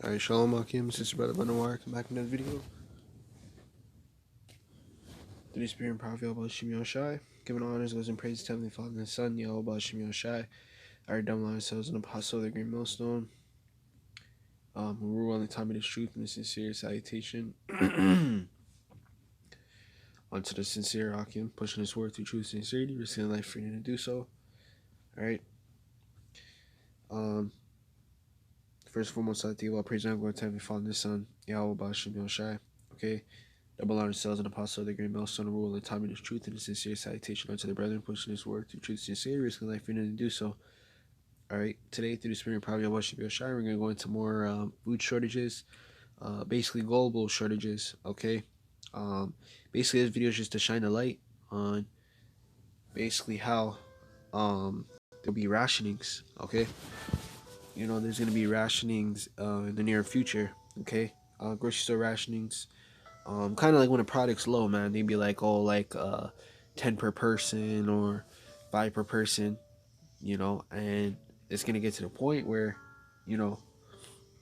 Alright, Shalom Akim, Sister Brother Banawar, come back in another video. Through the Spirit and Prophet about Yahawashi, giving honors, goes and praise to Heavenly Father and the Son, Yahawah Yahawashi, our dumb ourselves an apostle of the Green Millstone, who rule on the time of the truth and the sincere salutation. Onto the sincere Akim, pushing his word through truth and sincerity, risking life freedom to do so. Alright. First and foremost, I think about praise and glory to Heavenly Father and the Son, Yahawah Yahawashi. Okay. Double honor themselves an apostle of the great millstone rule in the time of his truth and a sincere salutation unto the brethren, pushing his word through truth and sincerity, risking life freedom to do so. Alright, today through the Spirit and Prophet Yahawashi, we're going to go into more food shortages, basically global shortages, okay? Basically this video is just to shine a light on basically how there'll be rationings, okay? You know, there's going to be rationings in the near future, okay? Grocery store rationings. Kind of like when a product's low, man, they'd be like, oh, like 10 per person or 5 per person, you know, and it's gonna get to the point where, you know,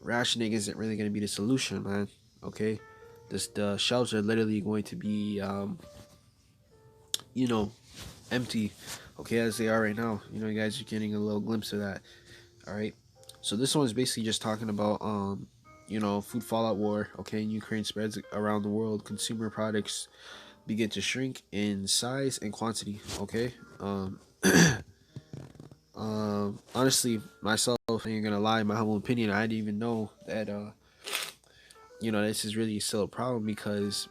rationing isn't really gonna be the solution, man. Okay, the shelves are literally going to be, you know, empty, okay, as they are right now. You know, you guys are getting a little glimpse of that. All right, so this one is basically just talking about, you know, food fallout war, okay, in Ukraine spreads around the world. Consumer products begin to shrink in size and quantity, okay? Honestly, myself, I ain't gonna lie, in my humble opinion, I didn't even know that, you know, this is really still a problem because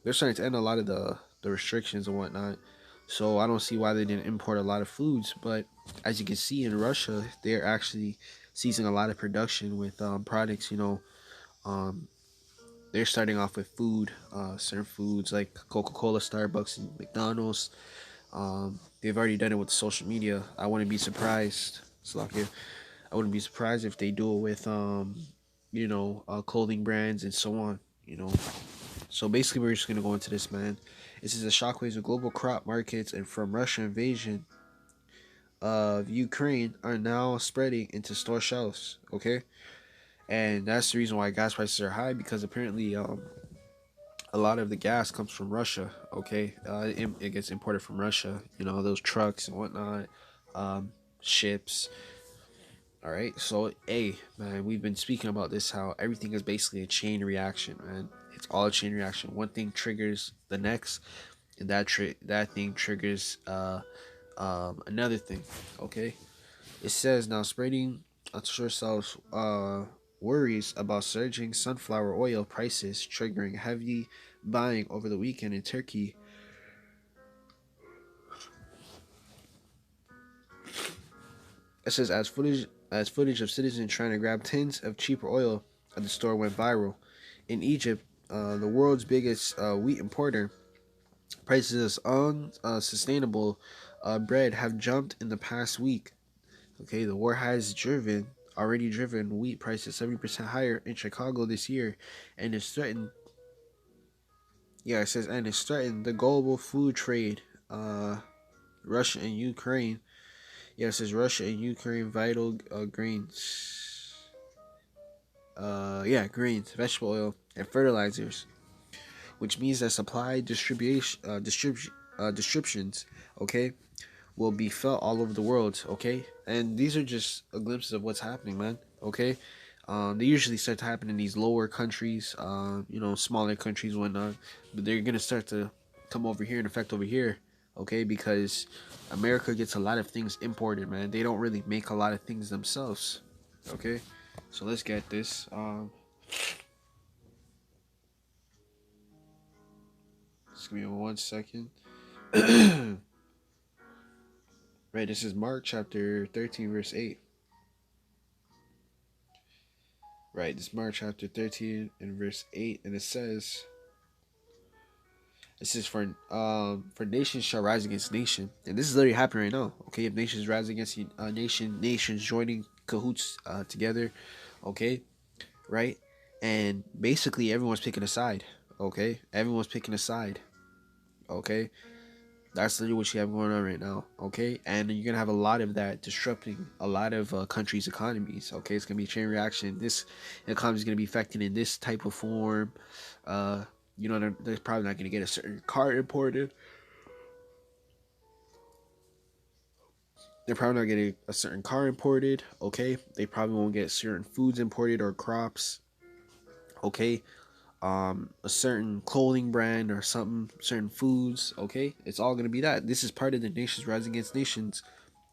they're starting to end a lot of the restrictions and whatnot. So I don't see why they didn't import a lot of foods. But as you can see in Russia, they're actually ceasing a lot of production with products, you know. They're starting off with food, certain foods like Coca-Cola, Starbucks, and McDonald's. They've already done it with social media. I wouldn't be surprised, Slakia. I wouldn't be surprised if they do it with, you know, clothing brands and so on. You know, so basically, we're just gonna go into this, man. This is the shockwaves of global crop markets and from Russian invasion of Ukraine are now spreading into store shelves. Okay, and that's the reason why gas prices are high, because apparently, a lot of the gas comes from Russia. Okay, it gets imported from Russia. You know, those trucks and whatnot, ships. All right, so hey, man, we've been speaking about this, how everything is basically a chain reaction, man. It's all a chain reaction. One thing triggers the next, and that thing triggers another thing. Okay, it says now spreading onto yourselves worries about surging sunflower oil prices, triggering heavy buying over the weekend in Turkey. It says as footage of citizens trying to grab tins of cheaper oil at the store went viral. In Egypt, the world's biggest wheat importer, prices of unsustainable bread have jumped in the past week. Okay, the war has already driven wheat prices 70% higher in Chicago this year, and it's threatened. Yeah, it says, and it's threatened the global food trade. Russia and Ukraine. Yeah, it says Russia and Ukraine vital grains. Yeah, grains, vegetable oil, and fertilizers, which means that supply distributions, okay, will be felt all over the world, okay? And these are just a glimpse of what's happening, man, okay? They usually start to happen in these lower countries, you know, smaller countries, whatnot, but they're gonna start to come over here and affect over here, okay? Because America gets a lot of things imported, man. They don't really make a lot of things themselves, okay? So let's get this. Just give me 1 second. Right, this is Mark chapter 13, verse 8. Right, this is Mark chapter 13 and verse 8, and it says, this is for nations shall rise against nation. And this is literally happening right now. Okay, if nations rise against nations joining cahoots together, okay, right? And basically everyone's picking a side. Okay? Everyone's picking a side. Okay? That's literally what you have going on right now, okay? And you're gonna have a lot of that disrupting a lot of countries' economies, okay? It's gonna be a chain reaction. This economy is gonna be affected in this type of form. Uh, they're probably not gonna get a certain car imported. They're probably not getting a certain car imported, okay? They probably won't get certain foods imported or crops, okay? A certain clothing brand or something, certain foods, okay? It's all gonna be that. This is part of the nations rising against nations.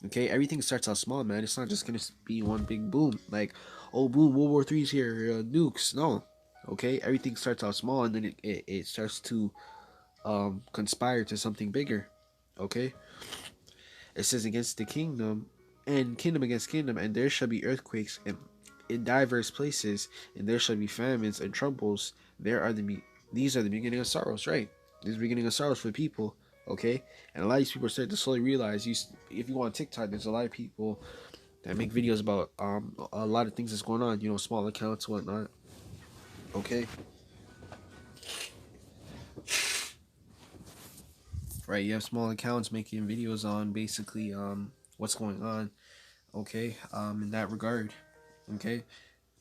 Okay, everything starts out small, man. It's not just gonna be one big boom. Like, oh, boom, World War Three's here, nukes. No, okay, everything starts out small, and then it starts to conspire to something bigger. Okay, it says against the kingdom, and kingdom against kingdom, and there shall be earthquakes in diverse places, and there shall be famines and troubles. These are the beginning of sorrows, right? These are the beginning of sorrows for people. Okay, and a lot of these people are starting to slowly realize. If you go on TikTok, there's a lot of people that make videos about a lot of things that's going on. Small accounts, whatnot. Okay, right? You have small accounts making videos on basically what's going on. Okay, in that regard. Okay,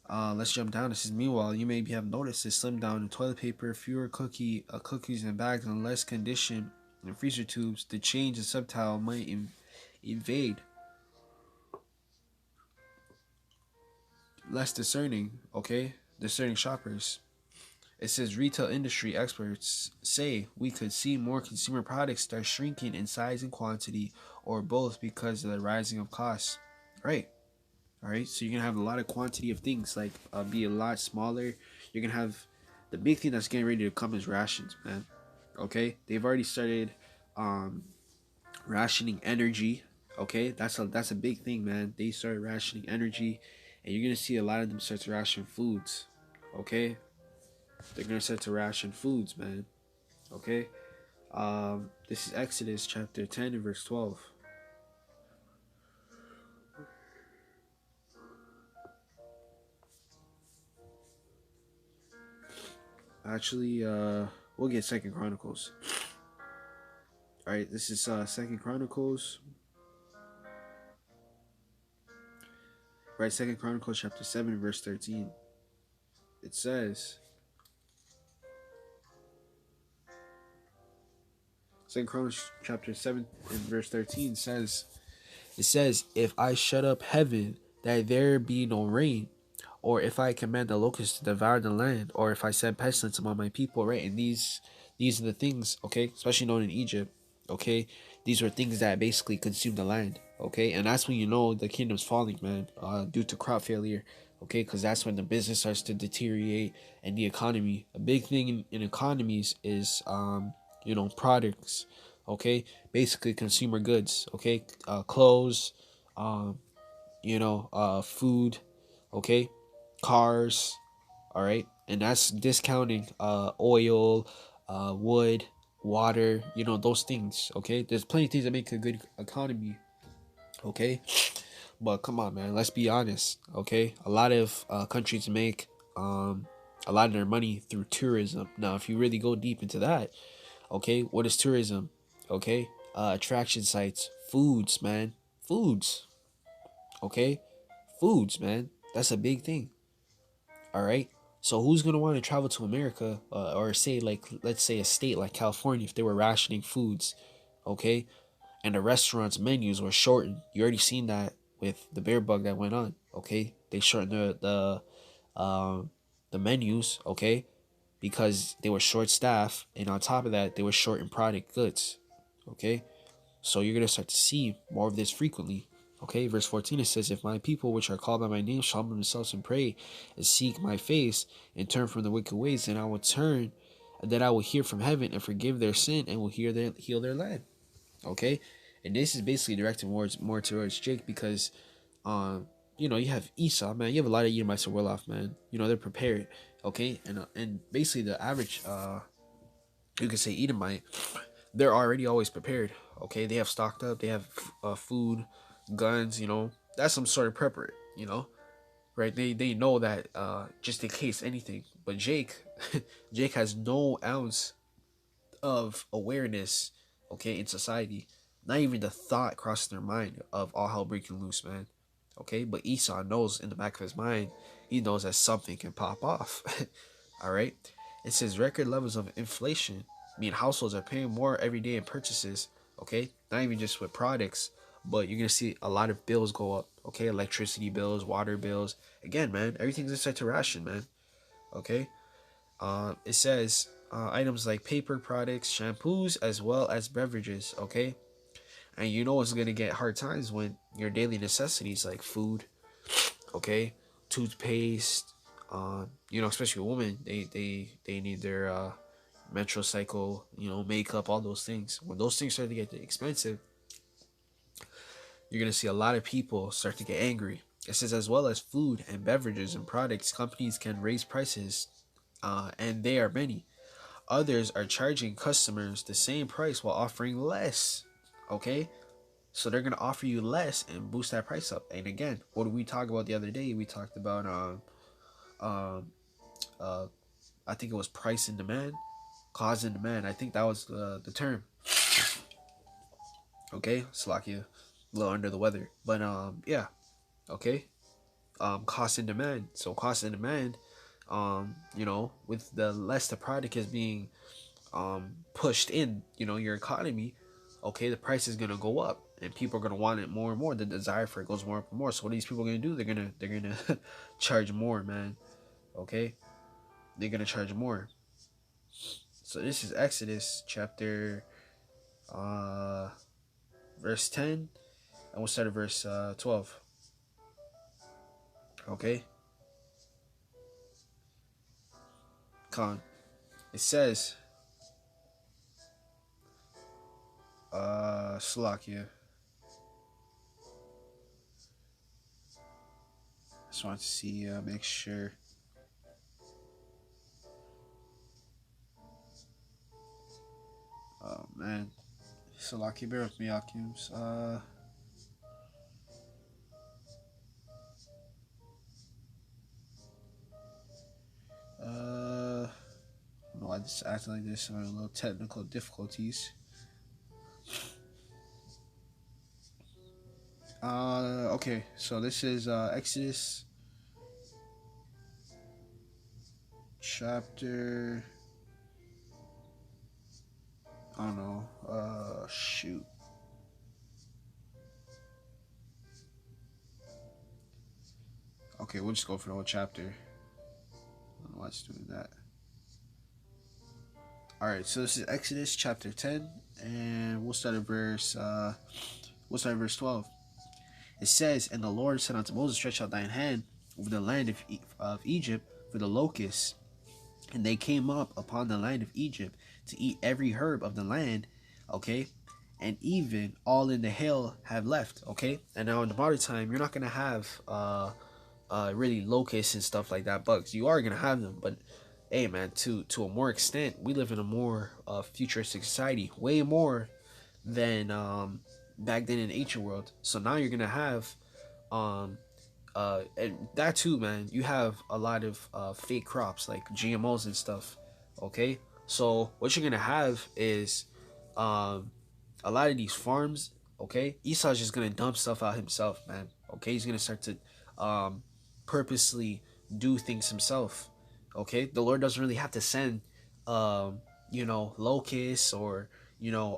let's jump down. It says, meanwhile, you maybe have noticed this slim down in toilet paper, fewer cookies and bags, and less condition in freezer tubes. The change in subtile might invade less discerning shoppers. It says retail industry experts say we could see more consumer products start shrinking in size and quantity, or both, because of the rising of costs. Right. All right. So you're gonna have a lot of quantity of things, like be a lot smaller. You're gonna have the big thing that's getting ready to come is rations, man. Okay. They've already started um, rationing energy. Okay. That's a big thing, man. They started rationing energy, and you're gonna see a lot of them start to ration foods. Okay. They're gonna start to ration foods, man. Okay. This is Exodus chapter 10 and verse 12. Actually, we'll get Second Chronicles. All right, this is Second Chronicles. Right, Second Chronicles chapter 7 verse 13. It says, Second Chronicles chapter 7 and verse 13 says, it says, if I shut up heaven that there be no rain, or if I command the locusts to devour the land, or if I send pestilence among my people, right? And these are the things, okay, especially known in Egypt, okay? These were things that basically consumed the land, okay? And that's when you know the kingdom's falling, man, due to crop failure, okay? Because that's when the business starts to deteriorate and the economy. A big thing in economies is, products, okay? Basically consumer goods, okay? Clothes, um, food, okay? Cars, all right? And that's discounting oil, wood, water, those things, okay? There's plenty of things that make a good economy, okay? But come on, man, let's be honest, okay? A lot of countries make a lot of their money through tourism. Now, if you really go deep into that, okay, what is tourism? Okay, attraction sites, foods, man, foods, okay, foods, man. That's a big thing. All right. So who's gonna want to travel to America, or say, like, let's say a state like California, if they were rationing foods, okay, and the restaurants' menus were shortened? You already seen that with the bear bug that went on. Okay, they shortened the menus, okay, because they were short staffed, and on top of that, they were short in product goods. Okay, so you're going to start to see more of this frequently. Okay, verse 14, it says, if my people which are called by my name shall humble themselves and pray and seek my face and turn from the wicked ways, then I will turn, and then I will hear from heaven and forgive their sin and will heal their land. Okay, and this is basically directed more towards Jake, because you have Esau, man. You have a lot of Edomites are well off, man. They're prepared. Okay, and basically the average you could say Edomite, they're already always prepared. Okay, they have stocked up. They have food, guns. That's some sort of prepper. Right? They know that just in case anything. But Jake, Jake has no ounce of awareness okay, in society. Not even the thought crosses their mind of all hell breaking loose, man. Okay, but Esau knows in the back of his mind, he knows that something can pop off. All right, it says record levels of inflation, mean households are paying more every day in purchases. Okay, not even just with products, but you're gonna see a lot of bills go up. Okay, electricity bills, water bills. Again, man, everything's inside to ration, man. Okay, it says items like paper products, shampoos, as well as beverages. Okay, and you know it's gonna get hard times when your daily necessities like food, okay, toothpaste, you know, especially women, they need their menstrual cycle, you know, makeup, all those things. When those things start to get expensive, you're gonna see a lot of people start to get angry. It says as well as food and beverages and products, companies can raise prices, and they are many. Others are charging customers the same price while offering less. Okay, so they're gonna offer you less and boost that price up. And again, what did we talk about the other day? We talked about um, uh, I think it was price and demand, cause and demand. I think that was the term. Okay, Slovakia, a little under the weather, but yeah, okay. Cost and demand. So cost and demand. You know, with the less the product is being pushed in, you know, your economy, okay, the price is gonna go up, and people are gonna want it more and more. The desire for it goes more and more. So what are these people gonna do? They're gonna charge more, man. Okay, they're gonna charge more. So this is Exodus chapter verse 10, and we'll start at verse 12. Okay, con. It says Slovakia. Just want to see, make sure. Oh man, Slovakia, bear with me, Akims. No, I just acting like this. A little technical difficulties. Okay, so this is Exodus chapter. I don't know. Shoot. Okay, we'll just go for the whole chapter. I don't know why it's doing that. All right, so this is Exodus chapter 10, and we'll start at verse 12. It says, "And the Lord said unto Moses, Stretch out thine hand over the land of Egypt for the locusts, and they came up upon the land of Egypt to eat every herb of the land." Okay, and even all in the hail have left. Okay, and now in the modern time, you're not gonna have really locusts and stuff like that, bugs. You are gonna have them, but hey man, to a more extent, we live in a more futuristic society, way more than back then in ancient world. So now you're gonna have um and that too, man. You have a lot of fake crops like GMOs and stuff. Okay, so what you're gonna have is um a lot of these farms. Okay, Esau's just gonna dump stuff out himself, man. Okay, he's gonna start to purposely do things himself. Okay, the Lord doesn't really have to send you know, locusts or you know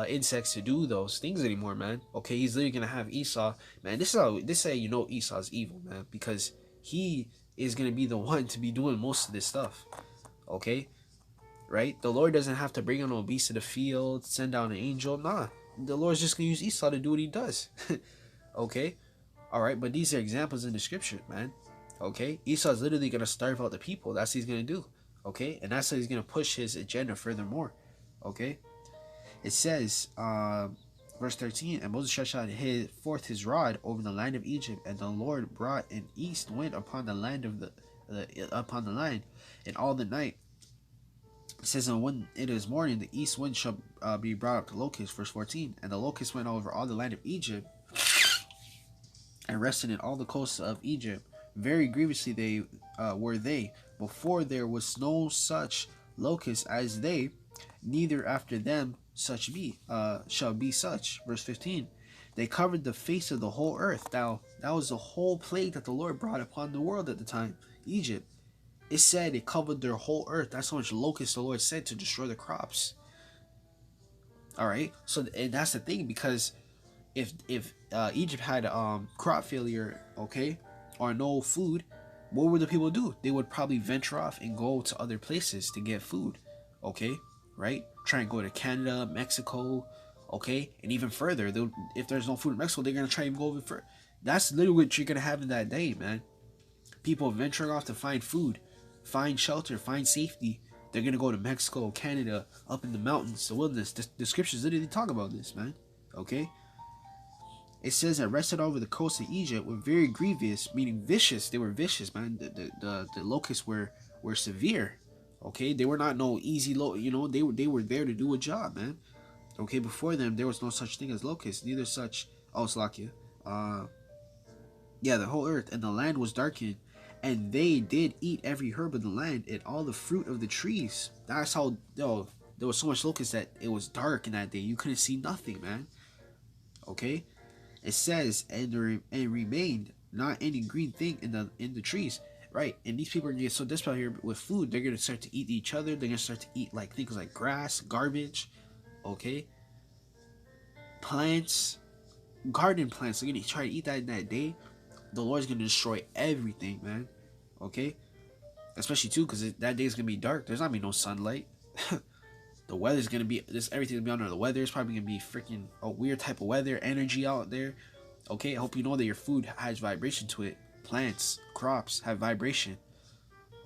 insects to do those things anymore, man. Okay, he's literally gonna have Esau, man. This is how you know Esau's evil, man, because he is gonna be the one to be doing most of this stuff. Okay, right? The Lord doesn't have to bring on a beast of the field, send down an angel. Nah, the Lord's just gonna use Esau to do what he does. Okay, all right, but these are examples in the scripture, man. Okay, Esau's literally gonna starve out the people. That's what he's gonna do. Okay, and that's how he's gonna push his agenda furthermore. Okay, it says, verse 13, "And Moses stretched out forth his rod over the land of Egypt, and the Lord brought an east wind upon the land upon the land, and all the night." It says, "And when it is morning, the east wind shall be brought up to locusts." Verse 14, "And the locusts went over all the land of Egypt, and rested in all the coasts of Egypt. Very grievously they were they. Before there was no such locust as they, neither after them shall be such. Verse 15. They covered the face of the whole earth. Now, that was the whole plague that the Lord brought upon the world at the time. Egypt. It said it covered their whole earth. That's how much locusts the Lord sent to destroy the crops. Alright? So, and that's the thing, because if Egypt had crop failure, okay, or no food, what would the people do? They would probably venture off and go to other places to get food, okay, right? Try and go to Canada, Mexico, okay, and even further. If there's no food in Mexico, they're gonna try and go over further. That's literally what you're gonna have in that day, man. People venturing off to find food, find shelter, find safety. They're gonna go to Mexico, Canada, up in the mountains, the wilderness. The scriptures literally talk about this, man. Okay. It says that rested over the coast of Egypt were very grievous, meaning vicious. They were vicious, man. The locusts were severe. Okay, they were not no easy they were there to do a job, man. Okay, before them there was no such thing as locusts, neither such Slakia. Yeah, the whole earth and the land was darkened, and they did eat every herb of the land and all the fruit of the trees. That's how there was so much locusts that it was dark in that day. You couldn't see nothing, man. Okay. It says, and remained not any green thing in the trees, right? And these people are gonna get so desperate here with food. They're gonna start to eat each other. They're gonna start to eat like things like grass, garbage, okay, plants, garden plants. They're gonna try to eat that in that day. The Lord's gonna destroy everything, man. Okay, especially too because that day is gonna be dark. There's not gonna be no sunlight. The weather's gonna be everything's gonna be under the weather. It's probably gonna be freaking a weird type of weather, energy out there. Okay, I hope you know that your food has vibration to it. Plants, crops have vibration.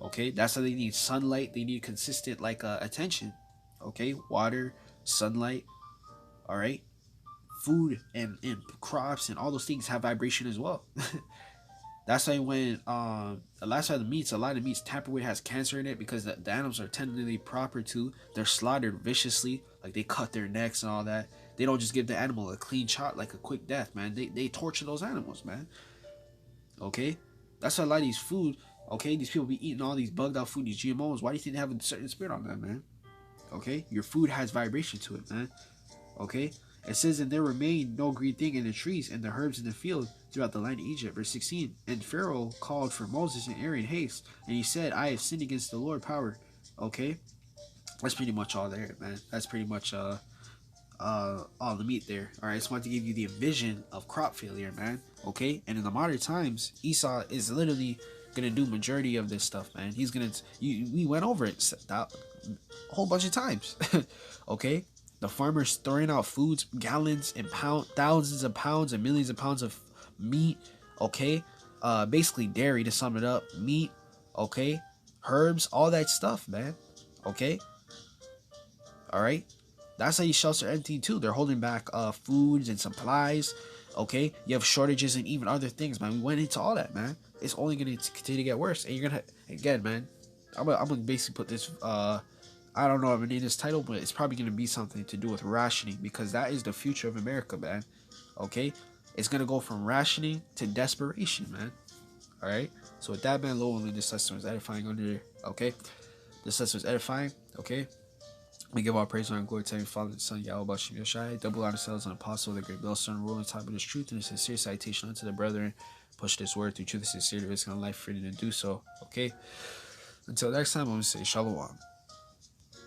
Okay, that's how they need sunlight. They need consistent attention. Okay, water, sunlight. All right, food and crops and all those things have vibration as well. That's why when a lot of meats tampered with has cancer in it, because the animals are tentatively proper to. They're slaughtered viciously, like they cut their necks and all that. They don't just give the animal a clean shot, like a quick death, man. They torture those animals, man. Okay, that's why a lot of these food. Okay, these people be eating all these bugged out food, these GMOs. Why do you think they have a certain spirit on them, man? Okay, your food has vibration to it, man. Okay, it says, and there remained no green thing in the trees and the herbs in the field throughout the land of Egypt. Verse 16. And Pharaoh called for Moses and Aaron in haste, and he said, I have sinned against the Lord power. Okay, that's pretty much all there, man. That's pretty much all the meat there. All right, I just want to give you the vision of crop failure, man. Okay, and in the modern times, Esau is literally gonna do majority of this stuff, man. He's gonna we went over it a whole bunch of times. Okay, the farmers throwing out foods, gallons and thousands of pounds and millions of pounds of meat. Okay, basically dairy, to sum it up. Meat, okay, herbs, all that stuff, man. Okay, all right. That's how these shelves are emptying too. They're holding back foods and supplies. Okay, you have shortages and even other things, man. We went into all that, man. It's only gonna continue to get worse, and you're gonna again, man. I'm gonna basically put this. I don't know if I name this title, but it's probably gonna be something to do with rationing, because that is the future of America, man. Okay, it's gonna go from rationing to desperation, man. All right. So with that, man, Lord, this lesson was edifying under there. Okay, this lesson was edifying. Okay. We give all praise and glory to Heavenly Father and Son, Yahawashi, double ourselves an apostle of the great millstone, ruling time of this truth, and a sincere citation unto the brethren. Push this word through truth and sincerity, risk on life, freedom to do so. Okay? Until next time, I'm going to say Shalom.